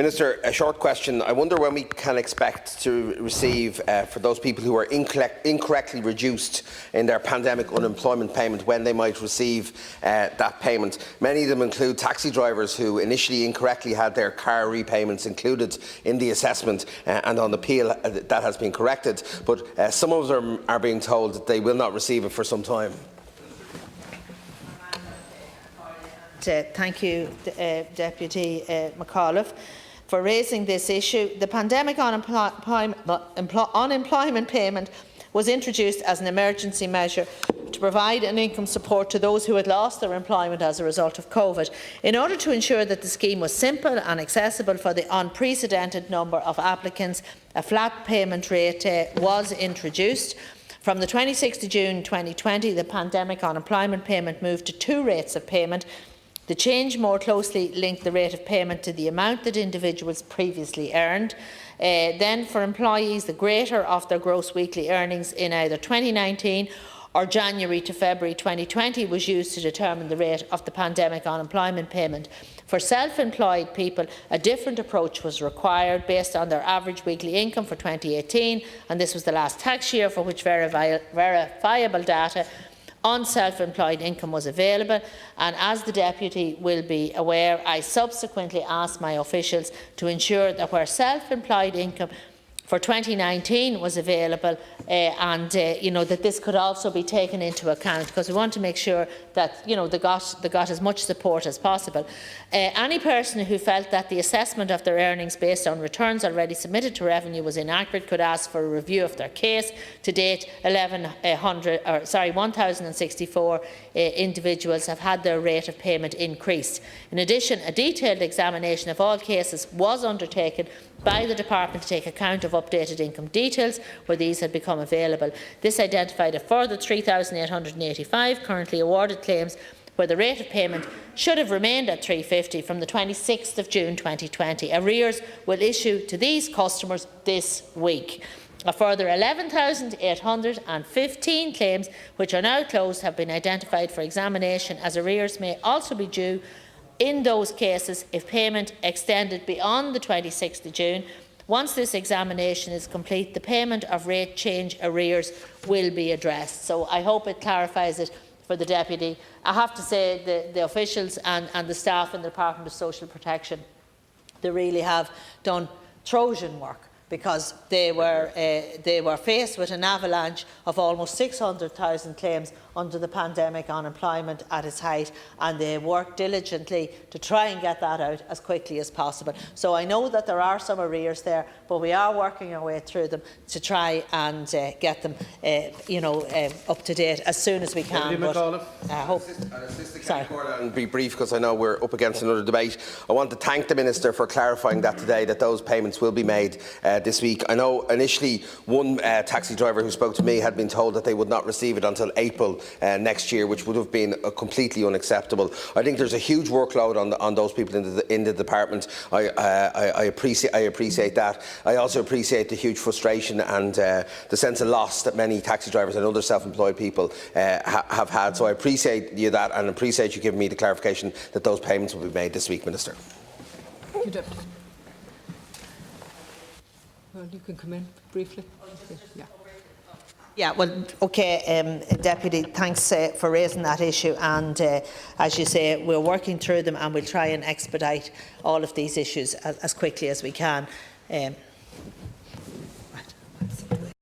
Minister, a short question. I wonder when we can expect to receive, for those people who are incorrectly reduced in their pandemic unemployment payment, when they might receive that payment. Many of them include taxi drivers who initially incorrectly had their car repayments included in the assessment, and on appeal that has been corrected, but some of them are being told that they will not receive it for some time. Thank you, Deputy McAuliffe, for raising this issue. The pandemic unemployment payment was introduced as an emergency measure to provide an income support to those who had lost their employment as a result of COVID. In order to ensure that the scheme was simple and accessible for the unprecedented number of applicants, a flat payment rate was introduced. From the 26th of June 2020, the pandemic unemployment payment moved to 2 rates of payment. The change more closely linked the rate of payment to the amount that individuals previously earned. Then, for employees, the greater of their gross weekly earnings in either 2019 or January to February 2020 was used to determine the rate of the pandemic unemployment payment. For self-employed people, a different approach was required based on their average weekly income for 2018, and this was the last tax year for which verifiable data on self-employed income was available, and as the Deputy will be aware, I subsequently asked my officials to ensure that where self-employed income for 2019 was available, that this could also be taken into account, because we want to make sure that they got as much support as possible. Any person who felt that the assessment of their earnings based on returns already submitted to revenue was inaccurate could ask for a review of their case. To date, 1,064 individuals have had their rate of payment increased. In addition, a detailed examination of all cases was undertaken by the Department to take account of updated income details where these had become available. This identified a further 3,885 currently awarded claims where the rate of payment should have remained at $350 from the 26th of June 2020. Arrears will issue to these customers this week. A further 11,815 claims which are now closed have been identified for examination, as arrears may also be due in those cases if payment extended beyond the 26th of June. Once this examination is complete, the payment of rate change arrears will be addressed. So I hope it clarifies it for the Deputy. I have to say the officials and the staff in the Department of Social Protection, they really have done Trojan work, because they were faced with an avalanche of almost 600,000 claims under the pandemic unemployment at its height, and they worked diligently to try and get that out as quickly as possible. So I know that there are some arrears there, but we are working our way through them to try and get them up to date as soon as we can. And be brief, because I know we're up against another debate. I want to thank the Minister for clarifying that today, that those payments will be made this week. I know initially one taxi driver who spoke to me had been told that they would not receive it until April next year, which would have been completely unacceptable. I think there's a huge workload on those people in the department. I appreciate that. I also appreciate the huge frustration and the sense of loss that many taxi drivers and other self-employed people have had. So I appreciate you that, and appreciate you giving me the clarification that those payments will be made this week, Minister. Thank you, Deputy. Well, you can come in briefly. Yeah. Yeah, well, okay, Deputy, thanks for raising that issue, and as you say, we're working through them and we'll try and expedite all of these issues as quickly as we can.